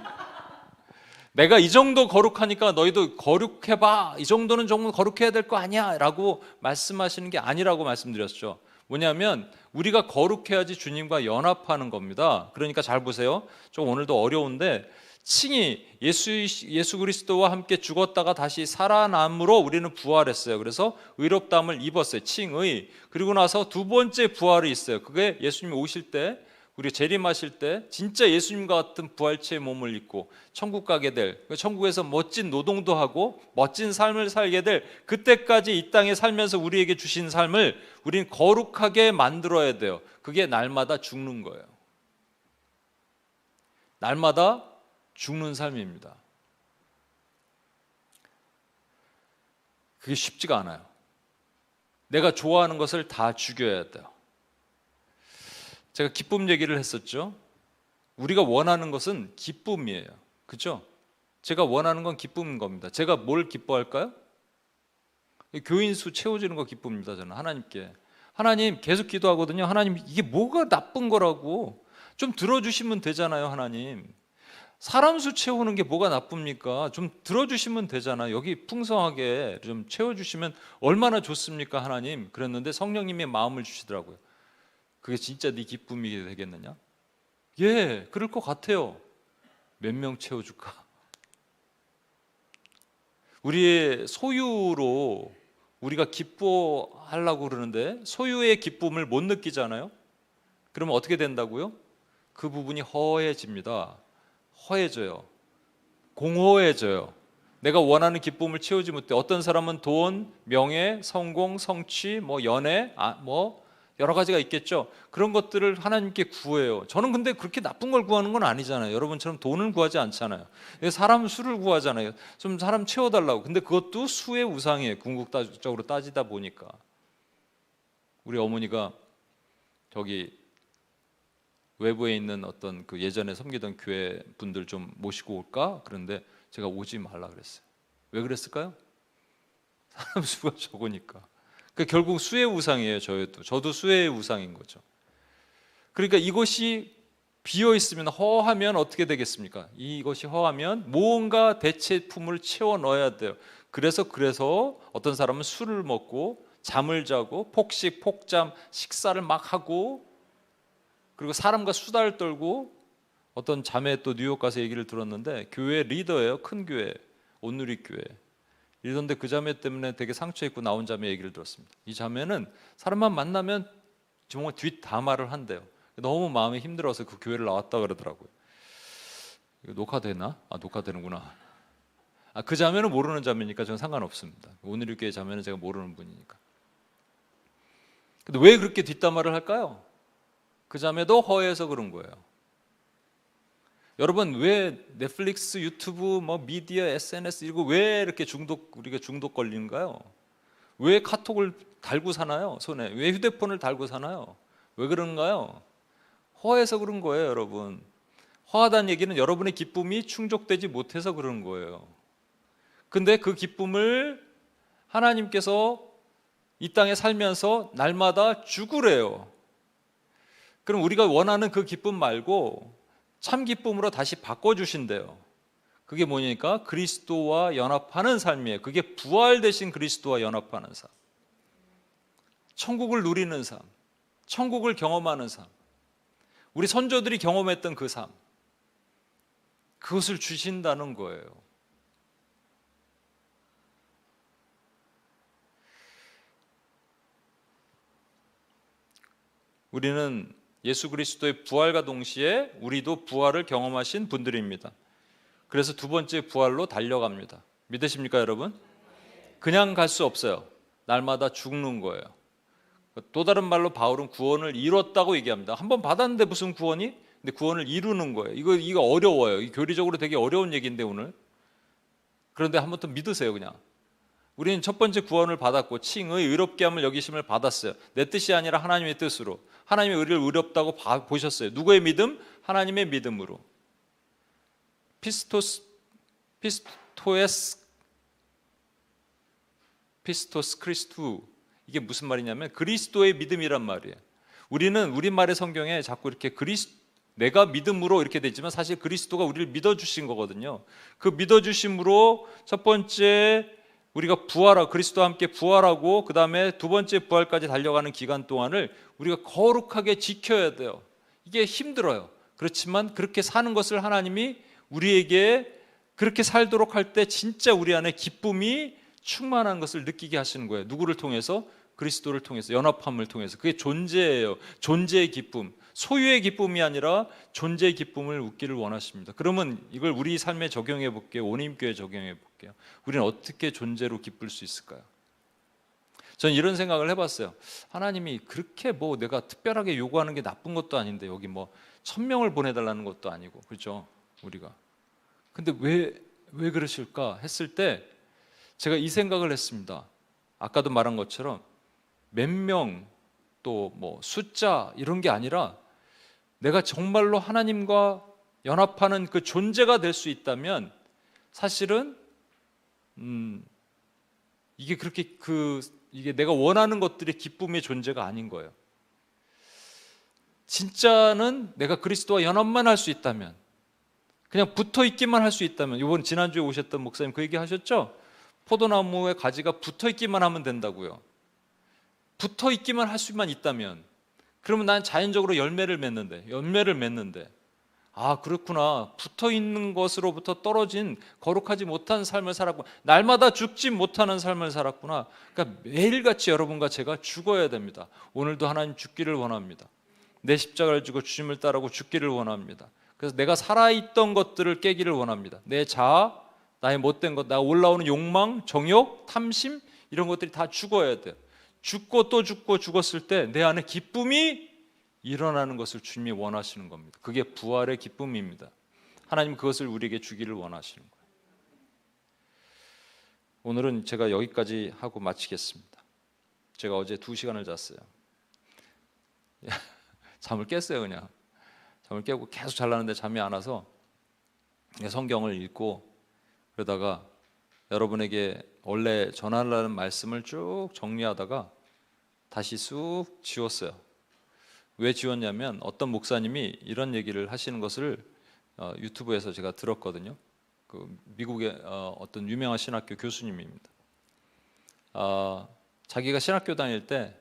내가 이 정도 거룩하니까 너희도 거룩해봐. 이 정도는 조금 거룩해야 될 거 아니야 라고 말씀하시는 게 아니라고 말씀드렸죠. 뭐냐면 우리가 거룩해야지 주님과 연합하는 겁니다. 그러니까 잘 보세요. 좀 오늘도 어려운데 칭이 예수 그리스도와 함께 죽었다가 다시 살아남으로 우리는 부활했어요. 그래서 의롭다함을 입었어요. 칭의. 그리고 나서 두 번째 부활이 있어요. 그게 예수님이 오실 때, 우리 재림하실 때 진짜 예수님과 같은 부활체의 몸을 입고 천국 가게 될, 천국에서 멋진 노동도 하고 멋진 삶을 살게 될 그때까지 이 땅에 살면서 우리에게 주신 삶을 우리는 거룩하게 만들어야 돼요. 그게 날마다 죽는 거예요. 날마다 죽는 삶입니다. 그게 쉽지가 않아요. 내가 좋아하는 것을 다 죽여야 돼요. 제가 기쁨 얘기를 했었죠. 우리가 원하는 것은 기쁨이에요. 그렇죠? 제가 원하는 건 기쁨인 겁니다. 제가 뭘 기뻐할까요? 교인 수 채워지는 거 기쁨입니다. 저는 하나님께. 하나님 계속 기도하거든요. 하나님 이게 뭐가 나쁜 거라고 좀 들어주시면 되잖아요. 하나님 사람 수 채우는 게 뭐가 나쁩니까? 좀 들어주시면 되잖아요. 여기 풍성하게 좀 채워주시면 얼마나 좋습니까? 하나님 그랬는데 성령님의 마음을 주시더라고요. 그게 진짜 네 기쁨이 되겠느냐? 예, 그럴 것 같아요. 몇 명 채워줄까? 우리의 소유로 우리가 기뻐하려고 그러는데 소유의 기쁨을 못 느끼잖아요. 그러면 어떻게 된다고요? 그 부분이 허해집니다. 허해져요. 공허해져요. 내가 원하는 기쁨을 채우지 못해. 어떤 사람은 돈, 명예, 성공, 성취, 뭐 연애, 뭐 여러 가지가 있겠죠. 그런 것들을 하나님께 구해요. 저는 근데 그렇게 나쁜 걸 구하는 건 아니잖아요. 여러분처럼 돈을 구하지 않잖아요. 사람 수를 구하잖아요. 좀 사람 채워달라고. 근데 그것도 수의 우상이에요. 궁극적으로 따지다 보니까. 우리 어머니가 저기 외부에 있는 어떤 그 예전에 섬기던 교회 분들 좀 모시고 올까? 그런데 제가 오지 말라 그랬어요. 왜 그랬을까요? 사람 수가 적으니까. 결국 수의 우상이에요. 저도 수의 우상인 거죠. 그러니까 이것이 비어 있으면, 허하면 어떻게 되겠습니까? 이것이 허하면 뭔가 대체품을 채워 넣어야 돼요. 그래서 어떤 사람은 술을 먹고 잠을 자고 폭식, 폭잠, 식사를 막 하고, 그리고 사람과 수다를 떨고, 어떤 자매 또 뉴욕 가서 얘기를 들었는데 교회 리더예요. 큰 교회, 온누리 교회. 이런데 그 자매 때문에 되게 상처 입고 나온 자매 얘기를 들었습니다. 이 자매는 사람만 만나면 정말 뒷담화를 한대요. 너무 마음이 힘들어서 그 교회를 나왔다 그러더라고요. 이거 녹화되나? 녹화되는구나. 그 자매는 모르는 자매니까 저는 상관없습니다. 온누리 교회 자매는 제가 모르는 분이니까. 근데 왜 그렇게 뒷담화를 할까요? 그 자매도 허해서 그런 거예요. 여러분 왜 넷플릭스, 유튜브, 뭐 미디어, SNS 이거 왜 이렇게 우리가 중독 걸리는가요? 왜 카톡을 달고 사나요? 손에 왜 휴대폰을 달고 사나요? 왜 그런가요? 허해서 그런 거예요, 여러분. 허하다는 얘기는 여러분의 기쁨이 충족되지 못해서 그런 거예요. 근데 그 기쁨을 하나님께서 이 땅에 살면서 날마다 죽으래요. 그럼 우리가 원하는 그 기쁨 말고 참 기쁨으로 다시 바꿔주신대요. 그게 뭐냐니까 그리스도와 연합하는 삶이에요. 그게 부활 되신 그리스도와 연합하는 삶, 천국을 누리는 삶, 천국을 경험하는 삶, 우리 선조들이 경험했던 그 삶, 그것을 주신다는 거예요. 우리는 예수 그리스도의 부활과 동시에 우리도 부활을 경험하신 분들입니다. 그래서 두 번째 부활로 달려갑니다. 믿으십니까, 여러분? 그냥 갈 수 없어요. 날마다 죽는 거예요. 또 다른 말로 바울은 구원을 이뤘다고 얘기합니다. 한번 받았는데 무슨 구원이? 근데 구원을 이루는 거예요. 이거 어려워요. 이 교리적으로 되게 어려운 얘기인데 오늘. 그런데 한번 더 믿으세요, 그냥. 우리는 첫 번째 구원을 받았고 칭의 의롭게 함을 여기심을 받았어요. 내 뜻이 아니라 하나님의 뜻으로. 하나님의 의를 의롭다고 보셨어요. 누구의 믿음? 하나님의 믿음으로. 피스토스 크리스투, 이게 무슨 말이냐면 그리스도의 믿음이란 말이에요. 우리는 우리말의 성경에 자꾸 이렇게 내가 믿음으로 이렇게 되지만 사실 그리스도가 우리를 믿어주신 거거든요. 그 믿어주심으로 첫 번째 우리가 그리스도와 함께 부활하고 그 다음에 두 번째 부활까지 달려가는 기간 동안을 우리가 거룩하게 지켜야 돼요. 이게 힘들어요. 그렇지만 그렇게 사는 것을 하나님이 우리에게 그렇게 살도록 할 때 진짜 우리 안에 기쁨이 충만한 것을 느끼게 하시는 거예요. 누구를 통해서? 그리스도를 통해서, 연합함을 통해서. 그게 존재예요. 존재의 기쁨. 소유의 기쁨이 아니라 존재의 기쁨을 얻기를 원하십니다. 그러면 이걸 우리 삶에 적용해 볼게요. 온힘교회에 적용해 볼게요. 우리는 어떻게 존재로 기쁠 수 있을까요? 저는 이런 생각을 해봤어요. 하나님이 그렇게 내가 특별하게 요구하는 게 나쁜 것도 아닌데 여기 1000명을 보내달라는 것도 아니고, 그렇죠? 우리가. 근데 왜 그러실까 했을 때 제가 이 생각을 했습니다. 아까도 말한 것처럼 몇 명 또 숫자 이런 게 아니라 내가 정말로 하나님과 연합하는 그 존재가 될 수 있다면 사실은 이게 그렇게 이게 내가 원하는 것들이 기쁨의 존재가 아닌 거예요. 진짜는 내가 그리스도와 연합만 할 수 있다면, 그냥 붙어 있기만 할 수 있다면, 이번 지난주에 오셨던 목사님 그 얘기 하셨죠? 포도나무에 가지가 붙어 있기만 하면 된다고요. 붙어 있기만 할 수만 있다면, 그러면 난 자연적으로 열매를 맺는데 아, 그렇구나. 붙어 있는 것으로부터 떨어진 거룩하지 못한 삶을 살았구나. 날마다 죽지 못하는 삶을 살았구나. 그러니까 매일같이 여러분과 제가 죽어야 됩니다. 오늘도 하나님 죽기를 원합니다. 내 십자가를 지고 주님을 따르고 죽기를 원합니다. 그래서 내가 살아있던 것들을 깨기를 원합니다. 내 자아, 나의 못된 것, 나 올라오는 욕망, 정욕, 탐심 이런 것들이 다 죽어야 돼요. 죽고 또 죽고 죽었을 때 내 안에 기쁨이 일어나는 것을 주님이 원하시는 겁니다. 그게 부활의 기쁨입니다. 하나님 그것을 우리에게 주기를 원하시는 거예요. 오늘은 제가 여기까지 하고 마치겠습니다. 제가 어제 2시간을 잤어요. 잠을 깼어요. 그냥 잠을 깨고 계속 잘라는데 잠이 안 와서 성경을 읽고 그러다가 여러분에게 원래 전하려는 말씀을 쭉 정리하다가 다시 쑥 지웠어요. 왜 지웠냐면 어떤 목사님이 이런 얘기를 하시는 것을 유튜브에서 제가 들었거든요. 그 미국의 어떤 유명한 신학교 교수님입니다. 자기가 신학교 다닐 때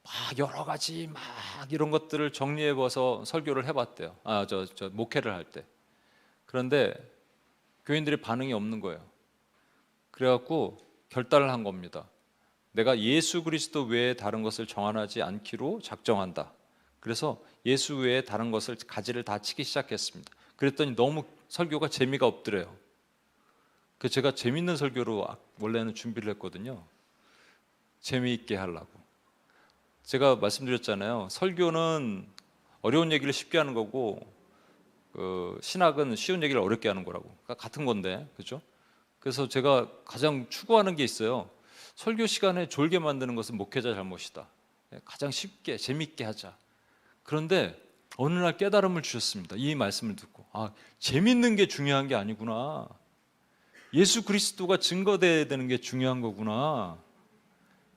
막 여러 가지 막 이런 것들을 정리해봐서 설교를 해봤대요. 저 목회를 할 때. 그런데 교인들의 반응이 없는 거예요. 그래갖고 결단을 한 겁니다. 내가 예수 그리스도 외에 다른 것을 정하지 않기로 작정한다. 그래서 예수 외에 다른 것을 가지를 다 치기 시작했습니다. 그랬더니 너무 설교가 재미가 없더래요. 그래서 제가 재밌는 설교로 원래는 준비를 했거든요. 재미있게 하려고. 제가 말씀드렸잖아요. 설교는 어려운 얘기를 쉽게 하는 거고 신학은 쉬운 얘기를 어렵게 하는 거라고. 그러니까 같은 건데, 그렇죠? 그래서 제가 가장 추구하는 게 있어요. 설교 시간에 졸게 만드는 것은 목회자 잘못이다. 가장 쉽게 재밌게 하자. 그런데 어느 날 깨달음을 주셨습니다. 이 말씀을 듣고 재밌는 게 중요한 게 아니구나. 예수 그리스도가 증거돼야 되는 게 중요한 거구나.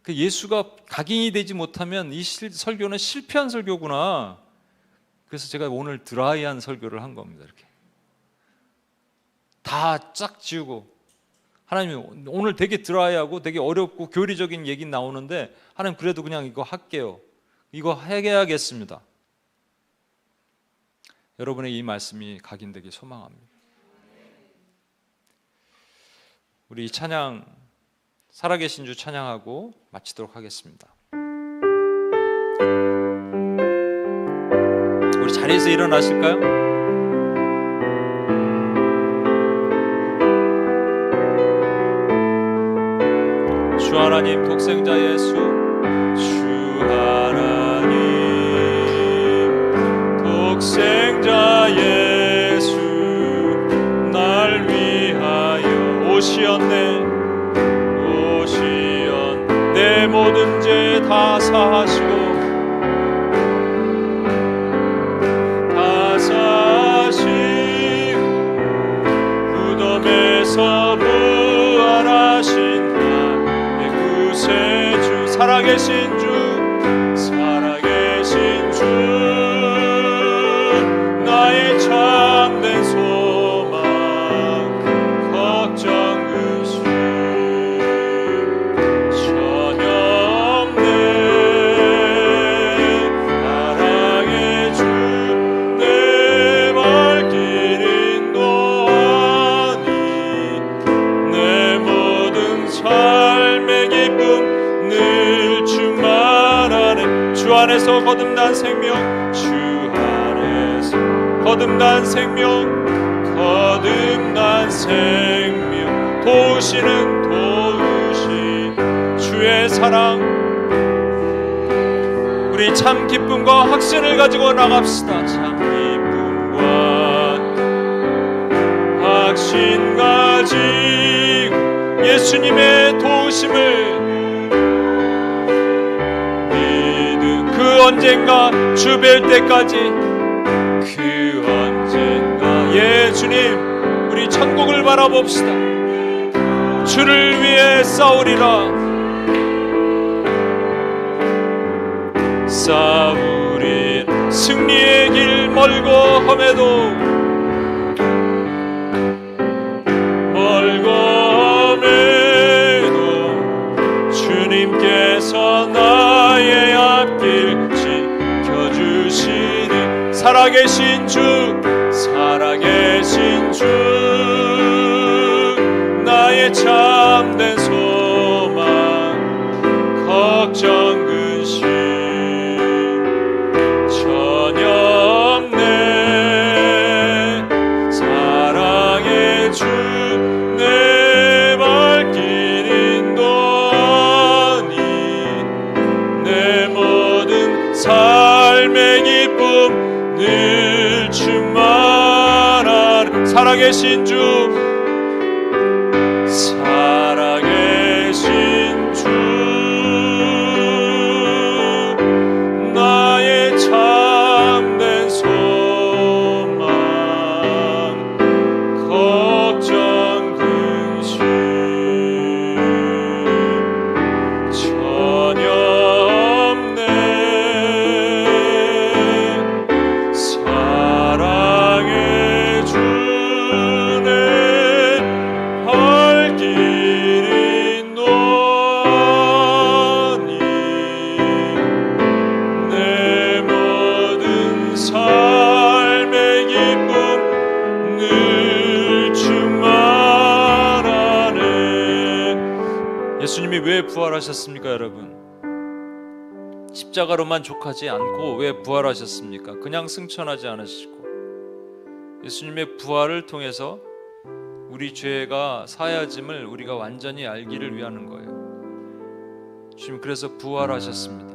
그 예수가 각인이 되지 못하면 이 설교는 실패한 설교구나. 그래서 제가 오늘 드라이한 설교를 한 겁니다. 이렇게 다 쫙 지우고, 하나님 오늘 되게 드라이하고 되게 어렵고 교리적인 얘기 나오는데 하나님 그래도 그냥 이거 할게요. 이거 해야겠습니다. 여러분의 이 말씀이 각인되길 소망합니다. 우리 찬양, 살아계신 주 찬양하고 마치도록 하겠습니다. 자리에서 일어나실까요? 주 하나님, 독생자 예수, 주 하나님, 독생자 예수, 날 위하여 오시었네. 내 모든 죄 다 사하시고 무덤에서 부활하신 나의 구세주, 살아계신 주, 살아계신 주, 나의 참된 소망, 걱정 근심 안에서 거듭난 생명, 주 안에서 거듭난 생명, 거듭난 생명, 도우시는 도우시 주의 사랑. 우리 참 기쁨과 확신을 가지고 나갑시다. 참 기쁨과 확신 가지고 예수님의 도우심을 언젠가 주 뵐 때까지, 그 언젠가 예수님, 우리 천국을 바라봅시다. 주를 위해 싸우리라. 싸우리 승리의 길 멀고 험해도 주님께서 나의 앞길 지켜주시니 살아계신 주, 살아계신 주, 나의 참된 소망, 걱정 근심 전혀 없네. 사랑의 주, 내 발길 인도하니 내 모든 삶의 기쁨 늘 충만한 살아계신 주, 살아계신 주, 나의 참된 소망, 걱정 근심 전혀 없네. 사랑의 주, 내 발길 인도하니 내 모든 삶의 기쁨 늘 충만하네. 예수님이 왜 부활하셨습니까, 여러분? 십자가로만 족하지 않고 왜 부활하셨습니까? 그냥 승천하지 않으시고 예수님의 부활을 통해서 우리 죄가 사하여짐을 우리가 완전히 알기를 위하는 거예요. 주님 그래서 부활하셨습니다.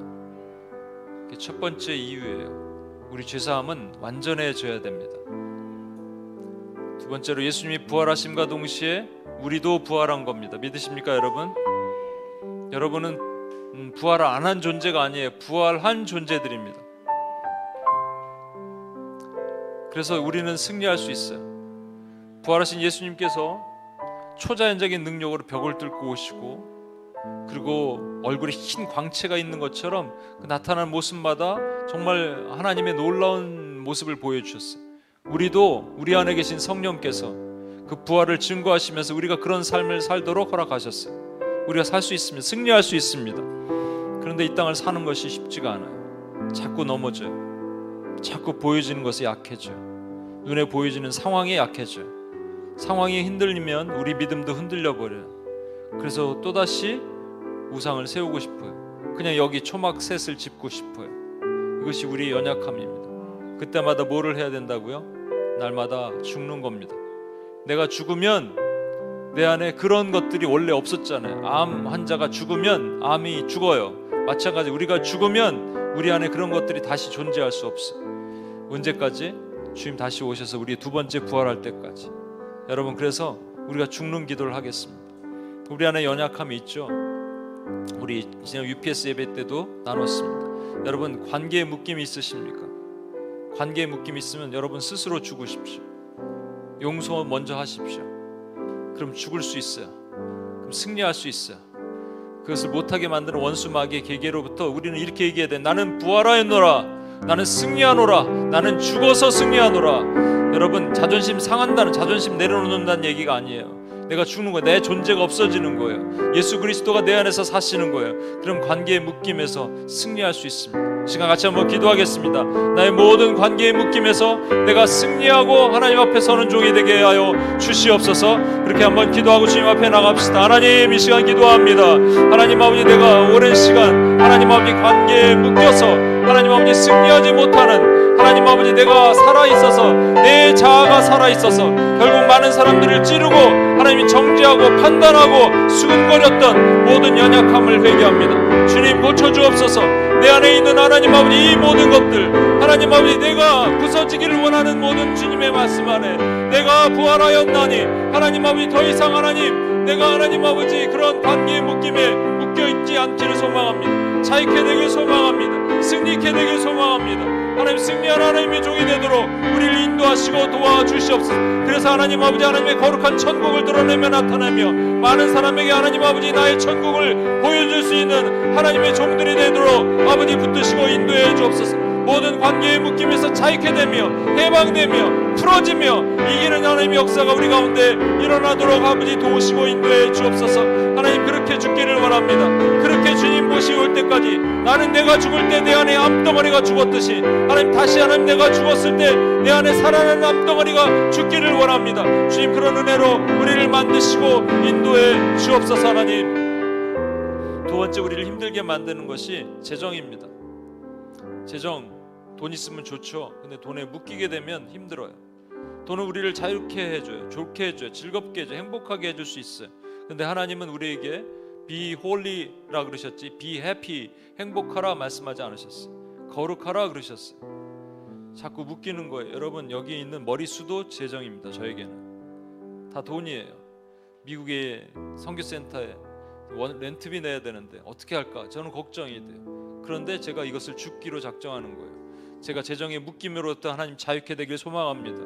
그게 첫 번째 이유예요. 우리 죄사함은 완전해져야 됩니다. 두 번째로 예수님이 부활하심과 동시에 우리도 부활한 겁니다. 믿으십니까, 여러분? 여러분은 부활 안 한 존재가 아니에요. 부활한 존재들입니다. 그래서 우리는 승리할 수 있어요. 부활하신 예수님께서 초자연적인 능력으로 벽을 뚫고 오시고, 그리고 얼굴에 흰 광채가 있는 것처럼 그 나타나는 모습마다 정말 하나님의 놀라운 모습을 보여주셨어요. 우리도 우리 안에 계신 성령께서 그 부활을 증거하시면서 우리가 그런 삶을 살도록 허락하셨어요. 우리가 살 수 있습니다. 승리할 수 있습니다. 그런데 이 땅을 사는 것이 쉽지가 않아요. 자꾸 넘어져요. 자꾸 보여지는 것이 약해져요. 눈에 보여지는 상황이 약해져요. 상황이 흔들리면 우리 믿음도 흔들려 버려요. 그래서 또다시 우상을 세우고 싶어요. 그냥 여기 초막셋을 짚고 싶어요. 이것이 우리의 연약함입니다. 그때마다 뭐를 해야 된다고요? 날마다 죽는 겁니다. 내가 죽으면 내 안에 그런 것들이 원래 없었잖아요. 암 환자가 죽으면 암이 죽어요. 마찬가지 우리가 죽으면 우리 안에 그런 것들이 다시 존재할 수 없어. 언제까지? 주님 다시 오셔서 우리 두 번째 부활할 때까지. 여러분, 그래서 우리가 죽는 기도를 하겠습니다. 우리 안에 연약함이 있죠. 우리 지난 UPS 예배 때도 나눴습니다. 여러분, 관계에 묶임이 있으십니까? 관계에 묶임이 있으면 여러분 스스로 죽으십시오. 용서 먼저 하십시오. 그럼 죽을 수 있어요. 그럼 승리할 수 있어요. 그것을 못하게 만드는 원수 마귀의 계계로부터 우리는 이렇게 얘기해야 돼. 나는 부활하였노라. 나는 승리하노라. 나는 죽어서 승리하노라. 여러분, 자존심 상한다는, 자존심 내려놓는다는 얘기가 아니에요. 내가 죽는 거예요. 내 존재가 없어지는 거예요. 예수 그리스도가 내 안에서 사시는 거예요. 그럼 관계의 묶임에서 승리할 수 있습니다. 시간 같이 한번 기도하겠습니다. 나의 모든 관계의 묶임에서 내가 승리하고 하나님 앞에 서는 종이 되게 하여 주시옵소서. 그렇게 한번 기도하고 주님 앞에 나갑시다. 하나님, 이 시간 기도합니다. 하나님 아버지, 내가 오랜 시간 하나님 아버지 관계에 묶여서 하나님 아버지 승리하지 못하는, 하나님 아버지 내가 살아있어서, 내 자아가 살아있어서 결국 많은 사람들을 찌르고 하나님이 정죄하고 판단하고 수군거렸던 모든 연약함을 회개합니다. 주님, 고쳐주옵소서. 내 안에 있는 하나님 아버지 이 모든 것들, 하나님 아버지 내가 부서지기를 원하는 모든 주님의 말씀 안에 내가 부활하였나니 하나님 아버지 더 이상 하나님 내가 하나님 아버지 그런 관계의 묶임에 묶여있지 않기를 소망합니다. 자유케 되길 소망합니다. 승리케 되길 소망합니다. 하나님, 승리한 하나님의 종이 되도록 우리를 인도하시고 도와주시옵소서. 그래서 하나님 아버지 하나님의 거룩한 천국을 드러내며 나타내며 많은 사람에게 하나님 아버지 나의 천국을 보여줄 수 있는 하나님의 종들이 되도록 아버지 붙드시고 인도해 주옵소서. 모든 관계의 묶임에서 자유케 되며 해방되며 풀어지며 이기는 하나님의 역사가 우리 가운데 일어나도록 아버지 도우시고 인도해 주옵소서. 하나님, 그렇게 죽기를 원합니다. 그렇게 주님 모시 올 때까지 나는 내가 죽을 때 내 안에 암덩어리가 죽었듯이 하나님 다시 하나님 내가 죽었을 때 내 안에 살아나는 암덩어리가 죽기를 원합니다. 주님, 그런 은혜로 우리를 만드시고 인도해 주옵소서. 하나님, 두 번째 우리를 힘들게 만드는 것이 재정입니다. 재정, 돈 있으면 좋죠. 근데 돈에 묶이게 되면 힘들어요. 돈은 우리를 자유케 해줘요. 좋게 해줘요. 즐겁게 해줘요. 행복하게 해줄 수 있어요. 근데 하나님은 우리에게 be holy라 그러셨지 be happy, 행복하라 말씀하지 않으셨어요. 거룩하라 그러셨어요. 자꾸 묶이는 거예요. 여러분, 여기 있는 머리수도 재정입니다. 저에게는 다 돈이에요. 미국의 선교센터에 렌트비 내야 되는데 어떻게 할까? 저는 걱정이 돼요. 그런데 제가 이것을 죽기로 작정하는 거예요. 제가 재정의 묶임으로부터 하나님 자유케 되길 소망합니다.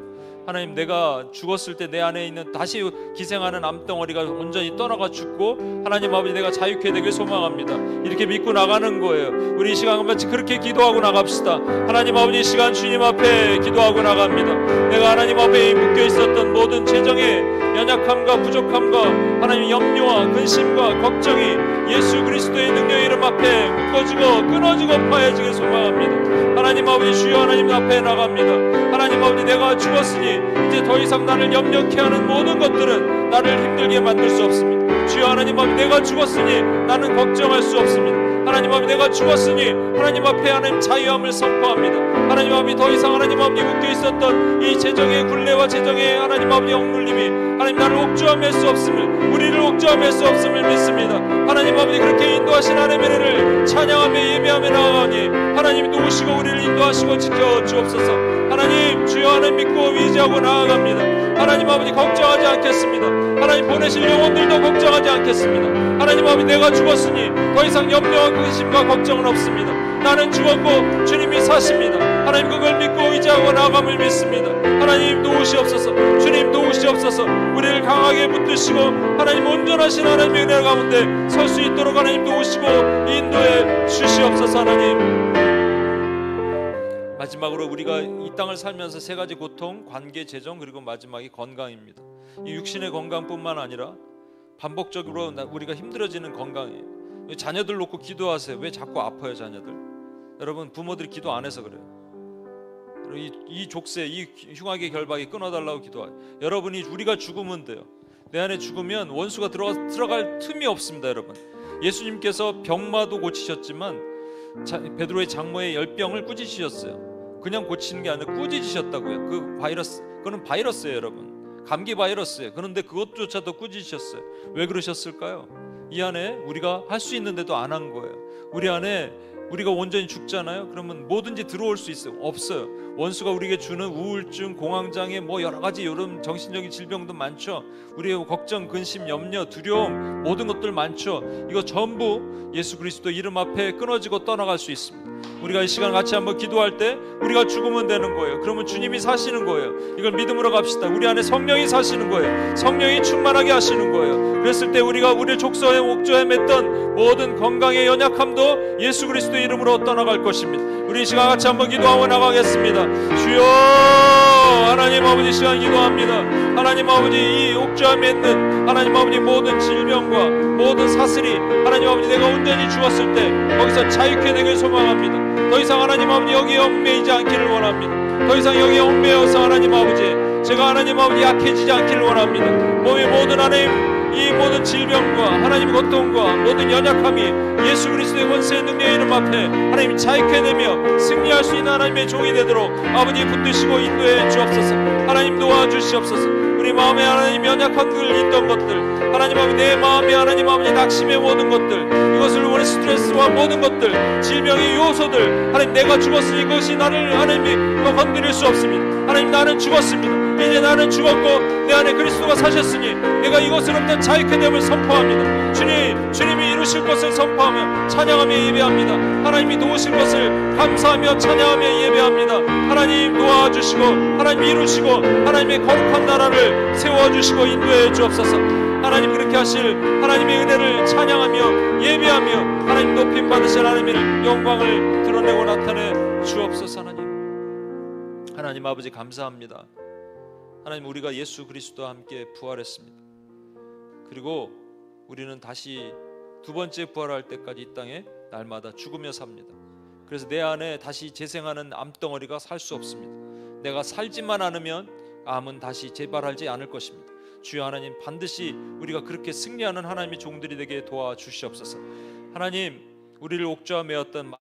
하나님, 내가 죽었을 때 내 안에 있는 다시 기생하는 암덩어리가 온전히 떠나가 죽고 하나님 아버지 내가 자유케 되길 소망합니다. 이렇게 믿고 나가는 거예요. 우리 이 시간 같이 그렇게 기도하고 나갑시다. 하나님 아버지, 이 시간 주님 앞에 기도하고 나갑니다. 내가 하나님 앞에 묶여 있었던 모든 재정의 연약함과 부족함과 하나님 염려와 근심과 걱정이 예수 그리스도의 능력의 이름 앞에 묶어지고 끊어지고 파해지길 소망합니다. 하나님 아버지, 주여 하나님 앞에 나갑니다. 하나님 아버지, 내가 죽었으니 이제 더 이상 나를 염려케 하는 모든 것들은 나를 힘들게 만들 수 없습니다. 주여 하나님 아버지, 내가 죽었으니 나는 걱정할 수 없습니다. 하나님 아버지, 내가 죽었으니 하나님 앞에 하나님 자유함을 선포합니다. 하나님 아버지, 더 이상 하나님 아버지 묶여 있었던 이 재정의 굴레와 재정의 하나님 아버지 억눌림이 하나님 나를 옥죄함할 수 없음을, 우리를 옥죄함할 수 없음을 믿습니다. 하나님 아버지, 그렇게 인도하신 하나님의 은혜를 찬양하며 예배하며 나아가니 하나님이 또 오시고 우리를 인도하시고 지켜 주옵소서. 하나님, 주여 하나님 믿고 의지하고 나아갑니다. 하나님 아버지, 걱정하지 않겠습니다. 하나님 보내실 영혼들도 걱정하지 않겠습니다. 하나님 아버지, 내가 죽었으니 더 이상 염려와 근심과 걱정은 없습니다. 나는 죽었고 주님이 사십니다. 하나님, 그걸 믿고 의지하고 나아감을 믿습니다. 하나님 도우시옵소서. 주님 도우시옵소서. 우리를 강하게 붙드시고 하나님 온전하신 하나님의 은혜 가운데 설 수 있도록 하나님 도우시고 인도해 주시옵소서. 하나님, 마지막으로 우리가 이 땅을 살면서 세 가지 고통, 관계, 재정, 그리고 마지막이 건강입니다. 이 육신의 건강뿐만 아니라 반복적으로 우리가 힘들어지는 건강이에요. 자녀들 놓고 기도하세요. 왜 자꾸 아파요, 자녀들? 여러분, 부모들이 기도 안 해서 그래요. 이 족쇄, 이 흉악의 결박이 끊어달라고 기도해요. 여러분이, 우리가 죽으면 돼요. 내 안에 죽으면 원수가 들어갈 틈이 없습니다. 여러분, 예수님께서 병마도 고치셨지만 베드로의 장모의 열병을 꾸짖으셨어요. 그냥 고치는 게 아니라 꾸짖으셨다고요. 그 바이러스, 그거는 바이러스예요, 여러분. 감기 바이러스예요. 그런데 그것조차도 꾸짖으셨어요. 왜 그러셨을까요? 이 안에 우리가 할 수 있는데도 안 한 거예요. 우리 안에 우리가 온전히 죽잖아요. 그러면 뭐든지 들어올 수 있어요? 없어요. 원수가 우리에게 주는 우울증, 공황장애, 뭐 여러 가지 여러 정신적인 질병도 많죠. 우리의 걱정, 근심, 염려, 두려움, 모든 것들 많죠. 이거 전부 예수 그리스도 이름 앞에 끊어지고 떠나갈 수 있습니다. 우리가 이 시간 같이 한번 기도할 때 우리가 죽으면 되는 거예요. 그러면 주님이 사시는 거예요. 이걸 믿음으로 갑시다. 우리 안에 성령이 사시는 거예요. 성령이 충만하게 하시는 거예요. 그랬을 때 우리가 우리 족소에 옥조에 맸던 모든 건강의 연약함도 예수 그리스도의 이름으로 떠나갈 것입니다. 우리 이 시간 같이 한번 기도하고 나가겠습니다. 주여, 하나님 아버지, 시간 기도합니다. 하나님 아버지, 이 옥조에 맺는 하나님 아버지 모든 질병과 모든 사슬이 하나님 아버지 내가 온전히 죽었을 때 거기서 자유케 되길 소망합니다. 더 이상 하나님 아버지 여기에 얽매이지 않기를 원합니다. 더 이상 여기에 얽매여서 하나님 아버지 제가 하나님 아버지 약해지지 않기를 원합니다. 몸의 모든 하나님 이 모든 질병과 하나님의 고통과 모든 연약함이 예수 그리스도의 권세의 능력의 이름 앞에 하나님이 자유케 되며 승리할 수 있는 하나님의 종이 되도록 아버지 붙드시고 인도해 주옵소서. 하나님 도와주시옵소서. 우리 마음에 하나님 연약함들 있던 것들 하나님 아버지 내 마음에 하나님 아버지 낙심의 모든 것들 이것을 원해 스트레스와 모든 것들 질병의 요소들 하나님 내가 죽었으니 그것이 나를 하나님이 건드릴 수 없습니다. 하나님 나는 죽었습니다. 이제 나는 죽었고 내 안에 그리스도가 사셨으니 내가 이것으로부터 자유케 됨을 선포합니다. 주님이 이루실 것을 선포하며 찬양하며 예배합니다. 하나님이 도우실 것을 감사하며 찬양하며 예배합니다. 하나님 도와주시고 하나님 이루시고 하나님의 거룩한 나라를 세워주시고 인도해 주옵소서. 하나님 그렇게 하실 하나님의 은혜를 찬양하며 예배하며 하나님 높임 받으실 하나님의 영광을 드러내고 나타내 주옵소서. 하나님 아버지 감사합니다. 하나님 우리가 예수 그리스도와 함께 부활했습니다. 그리고 우리는 다시 두 번째 부활할 때까지 이 땅에 날마다 죽으며 삽니다. 그래서 내 안에 다시 재생하는 암덩어리가 살 수 없습니다. 내가 살지만 않으면 암은 다시 재발하지 않을 것입니다. 주여 하나님 반드시 우리가 그렇게 승리하는 하나님의 종들이 되게 도와주시옵소서. 하나님 우리를 옥조와 메었던